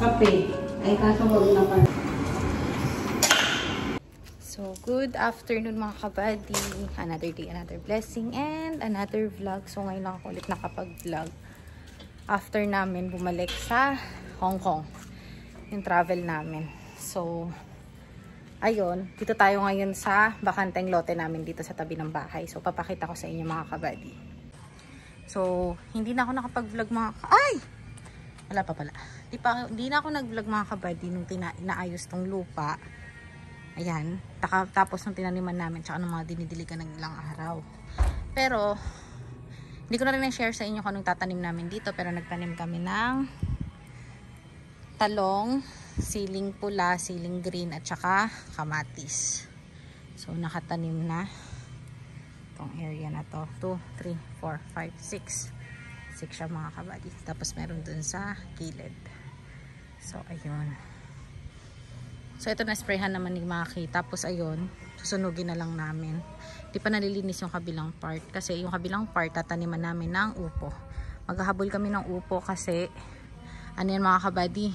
kape. Ay, kaso wag na pala. So, good afternoon mga kabady. Another day, another blessing, and another vlog. So, ngayon lang ako ulit nakapag-vlog. After namin bumalik sa Hong Kong. Yung travel namin. So, ayun. Dito tayo ngayon sa bakanteng lote namin dito sa tabi ng bahay. So, papakita ko sa inyo mga kabady. So, hindi na ako nakapag-vlog mga Ay! Wala pa pala. Hindi na ako nag-vlog mga kabady nung inaayos tong lupa. Ayan. Tapos nung tinaniman namin, tsaka ng mga dinidiligan ng ilang araw. Pero, hindi ko na rin na-share sa inyo kung anong tatanim namin dito. Pero nagtanim kami ng talong, siling pula, siling green, at saka kamatis. So, nakatanim na itong area na to. 2, 3, 4, 5, 6. 6 siya mga kabady. Tapos meron dun sa gilid. So, ayun. So, ito na-sprayhan naman ni Maki. Tapos, ayun, susunugin na lang namin. Di pa nalilinis yung kabilang part. Kasi yung kabilang part, tataniman namin ng upo. Maghahabol kami ng upo kasi, ano yan mga kabady,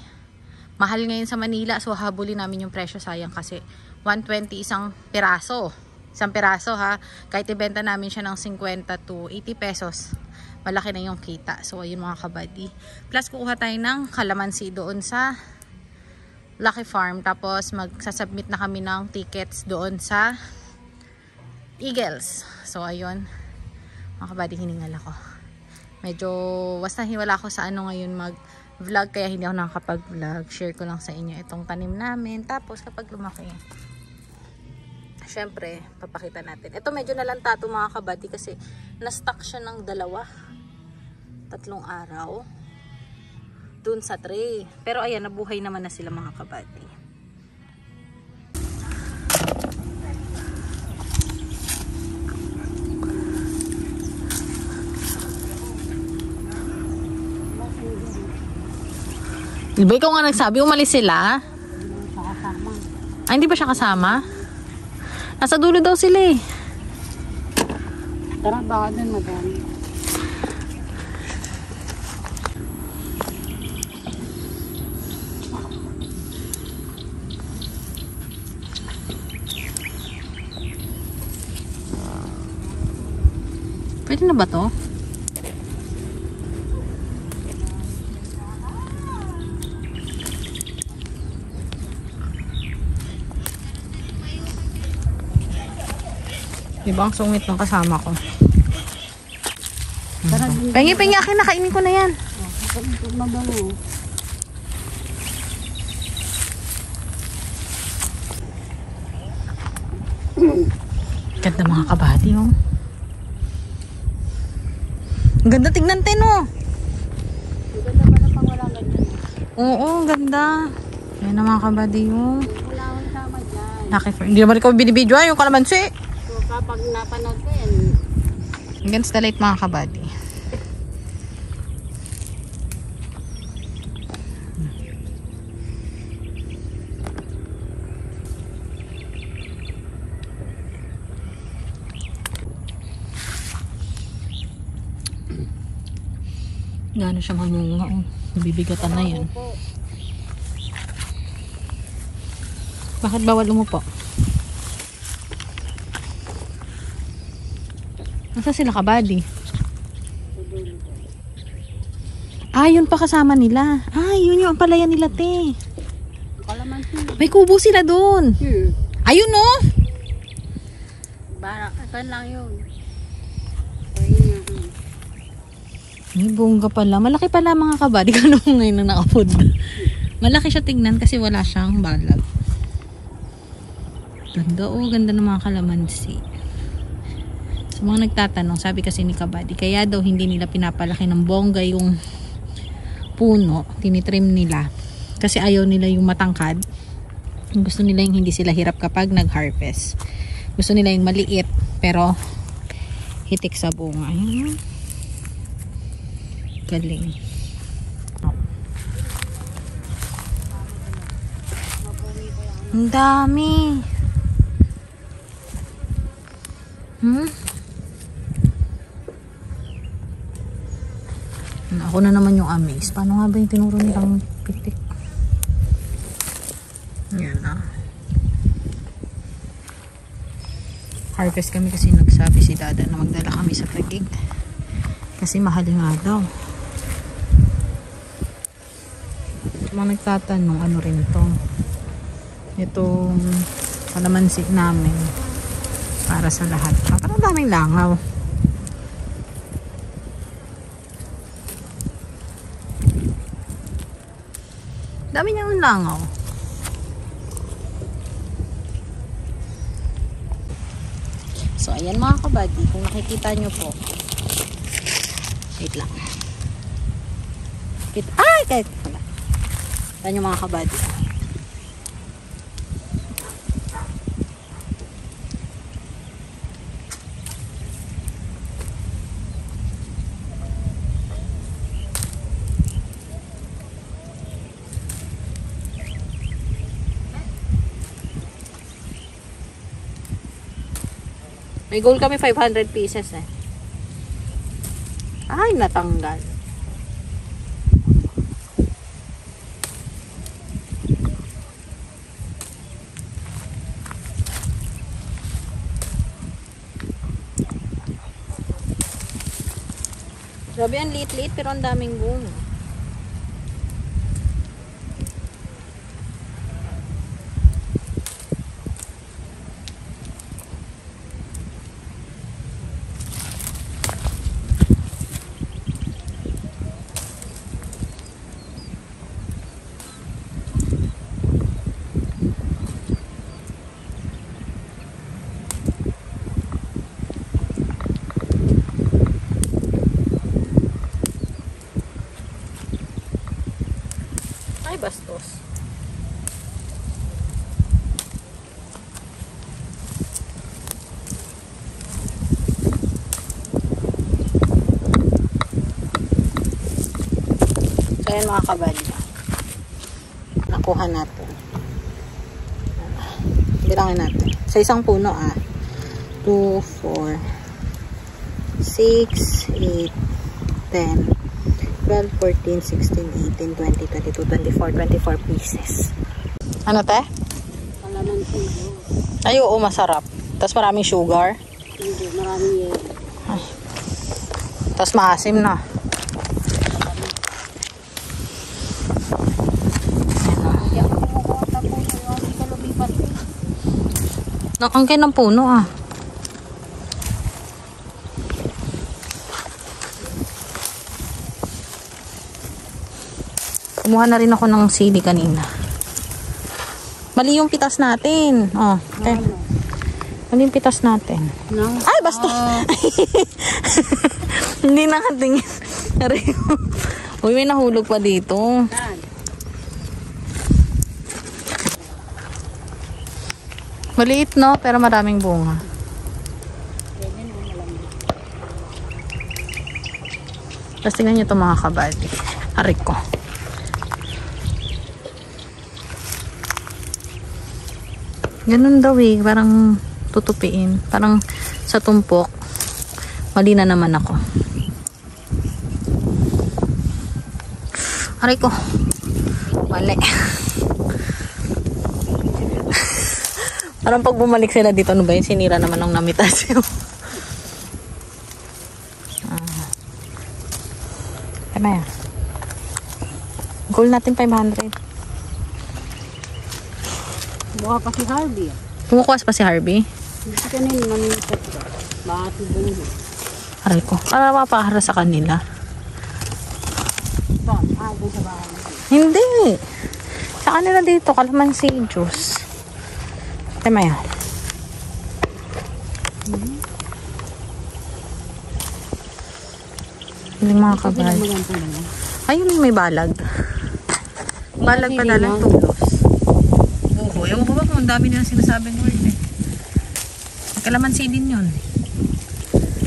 mahal ngayon sa Manila. So, habulin namin yung presyo. Sayang kasi, 120 isang piraso. Isang piraso ha. Kahit ibenta namin siya ng 50 to 80 pesos. Malaki na yung kita. So, ayun mga kabady. Plus, kukuha tayo ng kalamansi doon sa Lucky Farm. Tapos magsasubmit na kami ng tickets doon sa Eagles. So ayun, mga kabady, hiningal ako. Medyo basta wala ako sa ano ngayon mag vlog, kaya hindi ako nakakapag vlog. Share ko lang sa inyo itong tanim namin. Tapos kapag lumaki, syempre papakita natin. Ito medyo nalanta ito mga kabady kasi na-stuck siya ng 3 araw dun sa tray. Pero ayan, nabuhay naman na sila mga kabady. Diba ikaw nga nagsabi, umalis sila? Ay, hindi ba siya kasama? Nasa dulo daw sila eh. Tara, baka dun madami. Pwede na ba to? Diba ang sungit ng kasama ko? Pengi-pengi akin, nakainin ko na yan. Mabango. Ganda mga kabady oh. Ang ganda tignan tin oh. Ang ganda pala pang wala ganyan. Oo, ganda. Ayan na mga kabady oh. Wala akong tama dyan. Hindi naman ikaw binibidyo yung kalamansi. So kapag napanood ko yan, Against the light mga kabady. Gano'n siya mamunga oh. Nabibigatan na yan. Bakit bawal umupo? Nasa sila kabady? Ah, yun pa kasama nila. Ah, yun yung palayan nila te. May kubo sila doon. Ayun oh. Barakasan lang yun. May bongga pala. Malaki pala mga kabady. Kano mo ngayon na nakapood. Malaki siya tingnan kasi wala siyang balag. Ganda oh. Ganda ng mga kalamansi. Sa mga nagtatanong, sabi kasi ni kabady, kaya daw hindi nila pinapalaki ng bongga yung puno. Tinitrim nila. Kasi ayaw nila yung matangkad. Gusto nila yung hindi sila hirap kapag nag-harvest. Gusto nila yung maliit pero hitik sa bunga. Ayun. Galing. Ang dami. Ako na naman yung amaze. Paano nga ba yung tinuro nilang pitik? Yan na. Harvest kami kasi nagsabi si Dada na magdala kami sa Taguig. Kasi mahal nga daw. Mga nagtatanong ano rin to. Itong kalamansi namin para sa lahat. Parang daming langaw. Dami niyang langaw. So, ayan mga kabady. Kung nakikita nyo po. Wait lang. Ay! Kahit wala. Ayan yung mga kabady. May goal kami 500 pieces eh. Ay, natanggal. Grabe, ang liit-liit pero ang daming bunga. Ay, bastos. So, ayan mga kabady. Nakuha natin. Bilangin natin. Sa isang puno 2, 4, 6, 8, 10, 12, 14, 16, 18, 20, 22, 24, 24 pieces. Ano te? Kalamansi. Ay, oo, masarap. Tapos maraming sugar. Hindi, maraming yelo. Tapos maasim na. Hindi ako kumukuha po yung hindi ka lumipat. Nakangkay ng puno Kumuha na rin ako ng sili kanina. Mali yung pitas natin. Oh, okay. Mali yung pitas natin. No? Ay, basta. Hindi nakatingin. Uy, may nahulog pa dito. Maliit, no? Pero maraming bunga. Tapos tingnan nyo ito mga kabady. Arik ko. Ganun daw eh. Parang tutupiin. Parang sa tumpok. Mali na naman ako. Aray ko. Mali. Parang pag bumalik sila dito, ano ba yun? Sinira naman ng namitas yun. Tama yan. Goal natin 500. Buha pa si Harvey. Kumukuha pa si Harvey? Hindi ka nini mamimitat ka. Bakit bungo? Aray ko. Para mapahara sa kanila. Ito, doon sa bahay. Hindi. Sa kanila dito, kalamansi juice. Tama yan. Hindi mga kabal. Ayun, may balag. Balag pa dalang tulos. Oo, ewan ko ba kung ang dami nilang sinasabing word eh. Kalamansi din yun.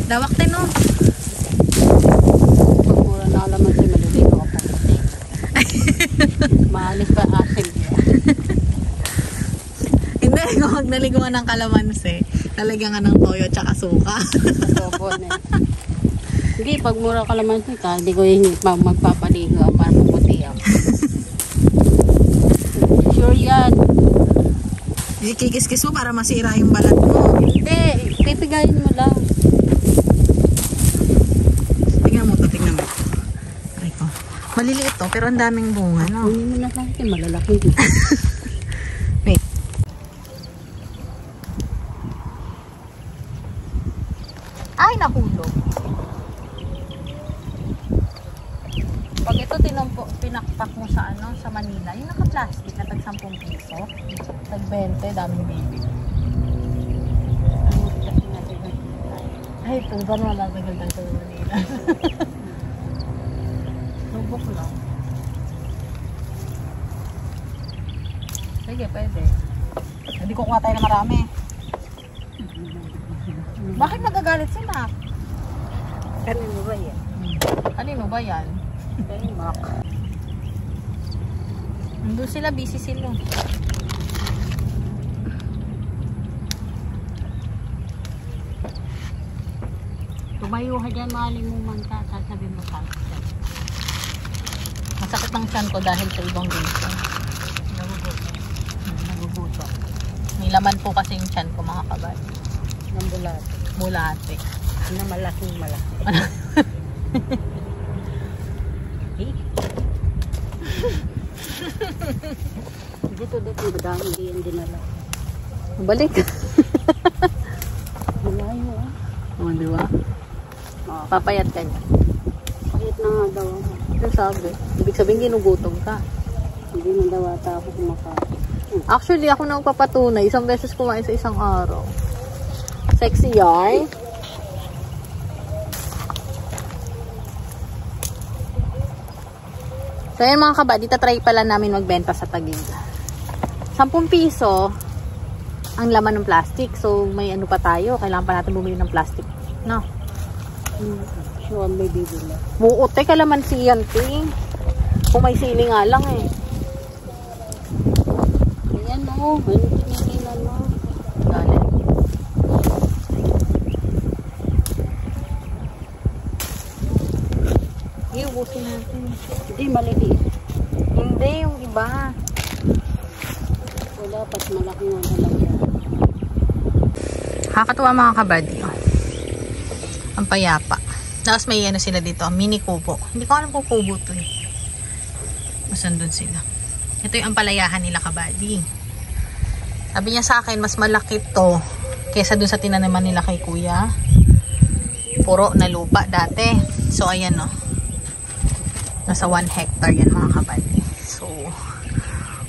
Lawak din no? Pag mura na alaman siya, maliligo ka pa. Maalis pa asin. Hindi, kung magnaliguan ng kalamansi, lalagyan ka ng toyo tsaka suka. Hindi, pag mura ka naman ka, hindi ko yung magpapaligo para puputi ako. Sure yan. Kikis-kis mo para masira yung balat mo. Hindi, pipigayin mo lang. Tingnan mo to, tingnan mo. Aray ko. Maliliit to, pero ang daming bunga, no? Kunin mo na lang ito, malalaki. Wait. Ay, nahulog. Pag ito pinakpak mo sa sa Manila, yung naka-plastic na tag 10 piso, tag 20, daming baby. Ay, ito, gano'n wala tagal sa Manila. Lubok lang. Sige, pwede. Hindi kukuha tayo na marami. Bakit nagagalit sila? Kanino ba yan? Kanino ba yan? Mak. Nandun sila, busy sila. Tumayo ka dyan, malimuman ka, sasabi mo sa akin. Masakit ng tiyan ko dahil sa ibang reason. Nagugutom. May laman po kasi yung tiyan ko, mga kabal. Ng bulate. Bulate. Ano malaking malaki. Dito, madami din dinala. Balik. Malayo ah. O, di ba? Oh, Papayat ka niya. pakit na nga daw ako. Ito sabi. Ibig sabihin, ginugutom ka. Hindi na daw ata ako kumakain. Actually, ako na papatunay. Isang beses kumain sa isang araw. Sexy yarn. So, yan mga kabady, try pala namin magbenta sa Taguig. 10 piso ang laman ng plastic. So, may ano pa tayo. Kailangan pa natin bumili ng plastic. No? Sure, may bibili. Buote, kalamansi yan, ting. Kung may sili nga lang eh. Ayan o, ano tinigilan mo? Dali. Iubusin natin. Hindi, maliliit. Hindi, yung iba. Wala, pas malaki nga talaga. Kakatuwa mga kabady. Ang payapa. Tapos may ano sila dito, mini kubo. Hindi ko alam kung kubo to eh. Masan dun sila. Ito yung ampalayahan nila kabady. Sabi niya sa akin, mas malaki to kesa dun sa tinanaman nila kay kuya. Puro na lupa dati. So ayan o. Nasa 1 hectare yan mga kabady. So,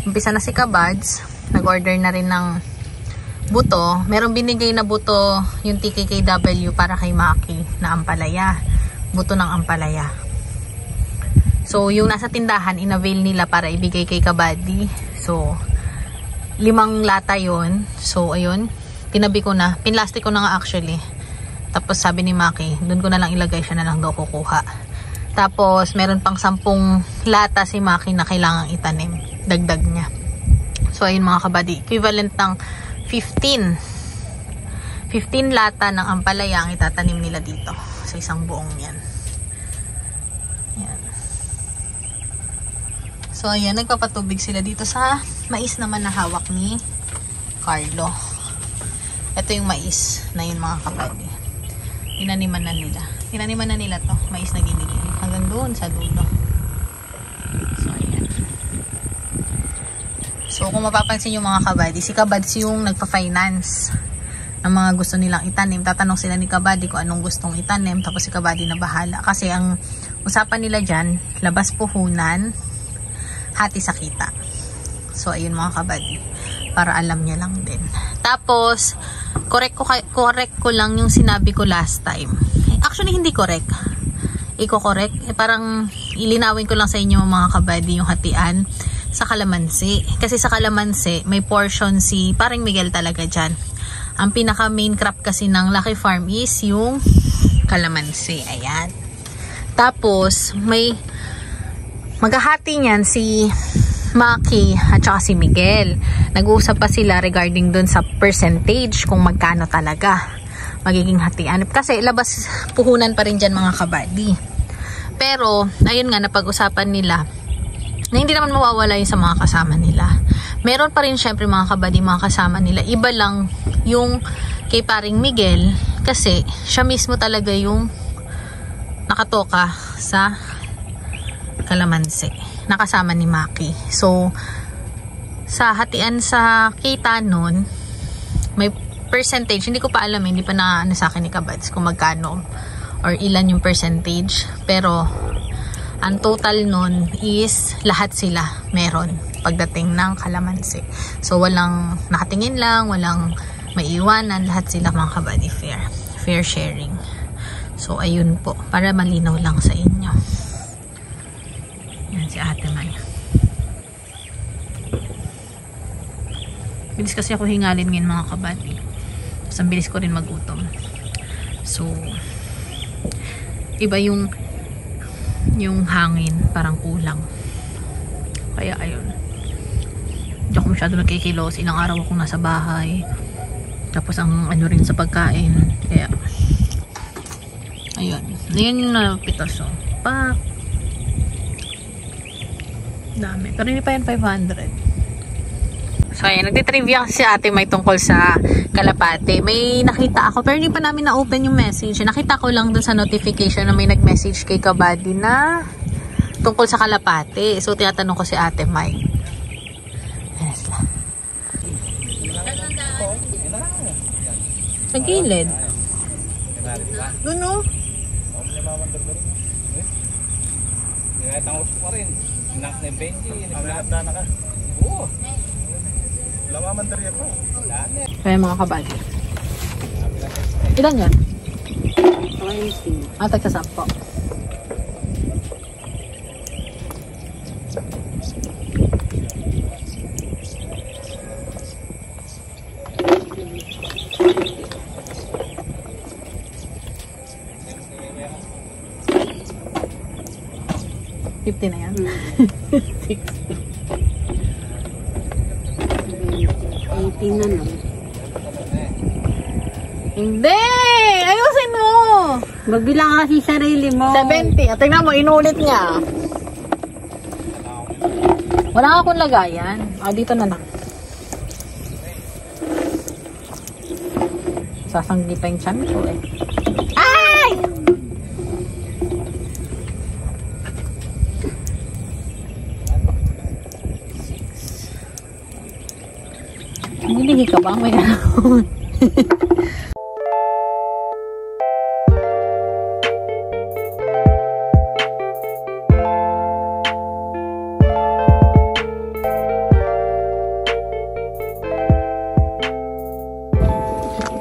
umpisa na si Kabads. Nag-order na rin ng buto. Merong binigay na buto yung TKKW para kay Maki na ampalaya. Buto ng ampalaya. So, yung nasa tindahan, in-avail nila para ibigay kay Kabady. So, 5 lata yon. So, ayun. Tinabi ko na. Pinlastic ko na nga actually. Tapos sabi ni Maki, doon ko na lang ilagay, siya na lang daw kukuha. Tapos, meron pang 10 lata si Maki na kailangang itanim. Dagdag niya. So, ayun mga kabady. Equivalent ng 15 lata ng ampalaya ang itatanim nila dito. Sa isang buong yan. Yan. So, ayan. Nagpapatubig sila dito sa mais naman na hawak ni Carlo. Ito yung mais na yun mga kabady. Tinaniman na nila. Tinaniman na nila to. Mais na ginigil. Hanggang doon sa dulo. So, ayan. So, kung mapapansin yung mga kabady, si Kabads yung nagpa-finance ng mga gusto nilang itanim. Tatanong sila ni Kabady kung anong gustong itanim. Tapos si Kabady na bahala. Kasi ang usapan nila dyan, labas puhunan, hati sa kita. So, ayun mga kabady. Para alam niya lang din. Tapos, correct ko lang yung sinabi ko last time. Actually, hindi correct. Iko-correct. Parang ilinawin ko lang sa inyo mga kabady yung hatian sa kalamansi. Kasi sa kalamansi, may portion si Paring Miguel talaga dyan. Ang pinaka main crop kasi ng Lucky Farm is yung kalamansi. Ayan. Tapos, may maghahati niyan si Maki at saka si Miguel. Nag-uusap pa sila regarding dun sa percentage kung magkano talaga magiging hatian. Kasi labas puhunan pa rin dyan mga kabady. Pero, ayun nga, napag-usapan nila na hindi naman mawawala yun sa mga kasama nila. Meron pa rin syempre mga kabady, mga kasama nila. Iba lang yung kay paring Miguel kasi siya mismo talaga yung nakatoka sa kalamansi. Nakasama ni Maki. So, sa hatian sa kita nun, may percentage. Hindi ko pa alam, hindi pa na ano sa akin ni Kabads kung magkano or ilan yung percentage. Pero, ang total nun is lahat sila meron pagdating ng kalamansi. So, walang nakatingin lang, walang maiiwanan, lahat sila mga kabady fair. Fair sharing. So, ayun po. Para malinaw lang sa inyo. Yan si Ate May. Bilis kasi ako hingalin ngayon mga kabady. Tapos ang bilis ko rin magutom. So, iba yung hangin. Parang kulang. Kaya ayun. Hindi ako masyado nagkikilos. Ilang araw akong nasa bahay. Tapos ang ano rin sa pagkain. Kaya ayun. Ayan yung napitas. So, dami. Pero hindi pa yan 500. So ayan, nagtitrivia kasi si Ate May tungkol sa Kalapate. May nakita ako, pero hindi pa namin na-open yung message. Nakita ko lang dun sa notification na may nag-message kay Kabady na tungkol sa Kalapate. So tinatanong ko si Ate May. Ayan sila. Sa gilid. Doon o. Tinatangos ko rin. Inak na yung Benji. Naglalabda na ka. Oo. Lamamandarya pa. Kaya mga Kabady. Ilan yan? 20. Tagsasampo. $50 na yan. 18 na no. Hindi! Ayusin mo! Magbilang ka kasi sarili mo. 70. At tingnan mo, inulit niya. Wala akong lagayan. Dito na lang. Sasanggi pa yung chan ko eh. Ay! Nilihi ka ba? May ano?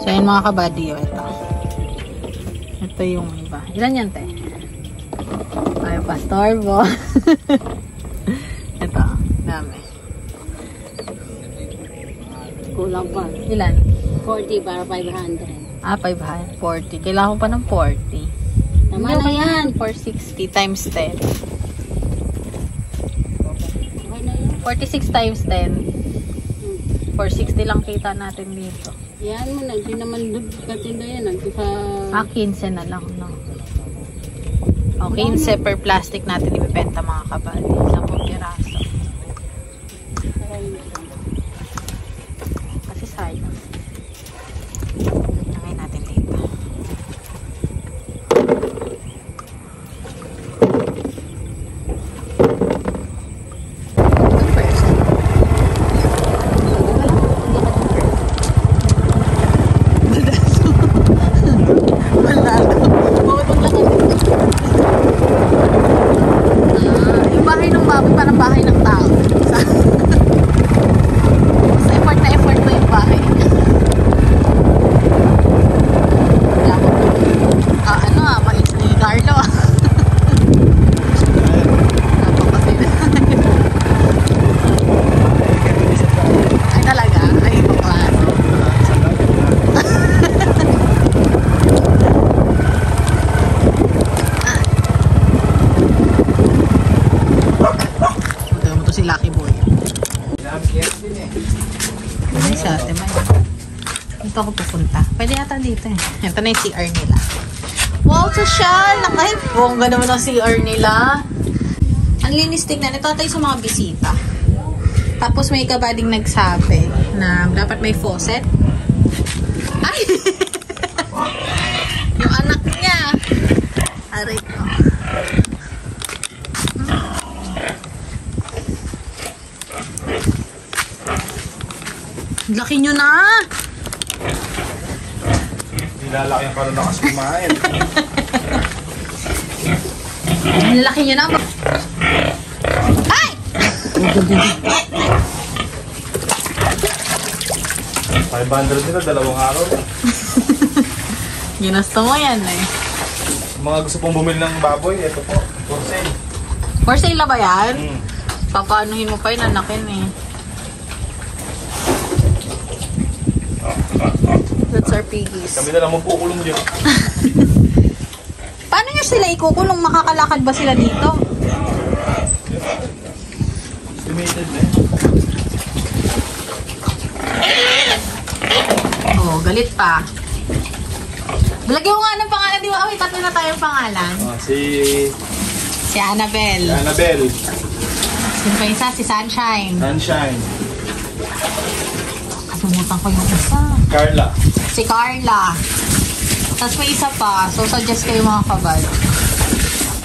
So, yun mga kabady, ito. Ito yung iba. Ilan yan, te? Ay, pastorbo. Ito, dami. Kulang pa. Ilan? 40 para 500. 540. Kailangan ko pa ng 40. Tama na yan. 460 times 10. Okay na yan. 46 times 10. 460 lang kita natin dito. Yan mo na. Hindi naman katinda yan. Nagkisa... 15 na lang, no? O, 15 per plastic natin ibibenta mga kabady. 10 piraso. Kasi sayang. Lagay natin dito. Yung bahay ng baboy parang bahay ng tao. Sa effort na effort mo yung bahay. Mais ni Carlo. Ay talaga? Ay ibang klase. Ito mo to si Lucky Boy. Ay, sa ate man. Dito ako pupunta. Pwede yata dito eh. Ito na yung CR nila. Wow, social! Bongga naman ang CR nila. Ang linis tignan. Ito tayo sa mga bisita. Tapos may kabading nagsabi na dapat may faucet. Ay! Yung anak niya. Aray ko. Laki nyo na! Nilalaki ang karoon na kasi kumain. Laki nyo na. Ay! 500 nila, 2 araw. Ginusto mo yan eh. Mga gusto pong bumili ng baboy, ito po, for sale. For sale na ba yan? Hmm. Papaanuhin mo pa yun, anakin eh. That's our piggies. Kami na lang magkukulong dyan. Paano nyo sila ikukulong? Makakalakad ba sila dito? Estimated na Oh, galit pa. Lagyan mo nga ng pangalan, di ba? May tatlo na tayong pangalan. Si Annabelle. Annabelle. Sino pa isa? Si Sunshine. Sunshine. Kasumutan ko yung isa. Carla. Si Carla. Tapos may isa pa. So, suggest kayo mga kabal.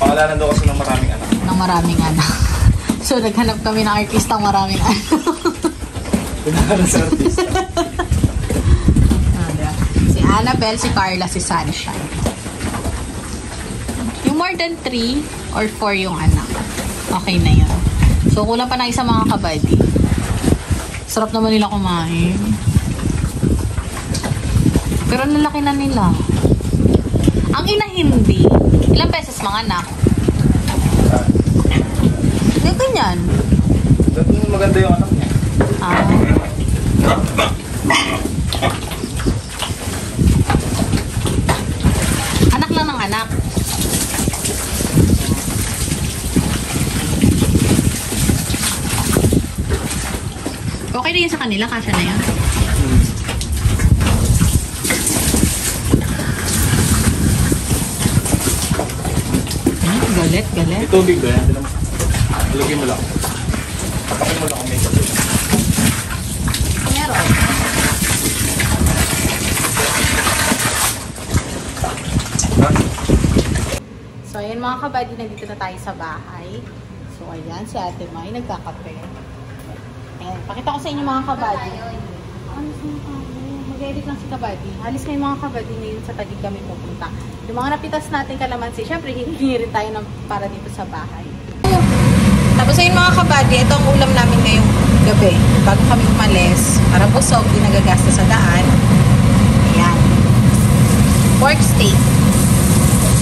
Pangalanan daw kasi ng maraming anak. Ng maraming anak. So, naghanap kami ng artistang maraming anak. Pinakalan sa artista. Si Annabelle, si Carla, si Sunshine. Yung more than 3 or 4 yung anak. Okay na yun. So, kulang pa na isa mga kabady. Sarap naman nila kumain. Pero nalaki na nila. Ang ina hindi. Ilang beses mga anak? Hindi ganyan. Maganda yung anak niya. Anak lang ng anak. Okay na yun sa kanila, kasya na yan. Galit, galit. Ito tubig ba yan? Ilagay mo lang. Tapakin mo lang ang makeup. Meron. So, ayan mga kabady, nandito na tayo sa bahay. So, ayan, si Ate May nagkakape. Ayan, pakita ko sa inyo mga kabady. Mag-edit lang si kabady. Alis na yung mga kabady ngayon sa Taguig kami pupunta. Yung mga napitas natin kalamansi, syempre hihingi rin tayo para dito sa bahay. Tapos ayun mga kabady, ito ang ulam namin ngayong gabi. Bago kami umalis, para busog, di nagagasta sa daan. Ayan. Pork steak.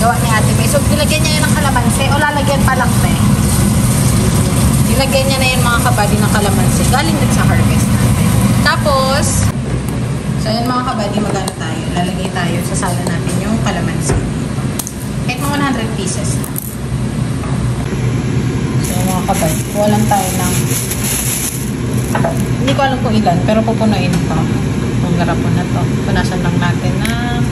Gawa ni Ate May. So, nilagyan niya yun ng kalamansi. O lalagyan pa lang pa eh. Nilagyan niya na yun mga kabady ng kalamansi. Galing din sa harvest natin. Tapos, so yun mga kabady, magano tayo. Lalagay tayo sa sala natin yung kalamansi. Kahit mga 100 pieces na. So mga kabady, kuha lang tayo ng hindi ko alam kung ilan, pero pupunuin ito. Itong garapon na to. Punasan lang natin ng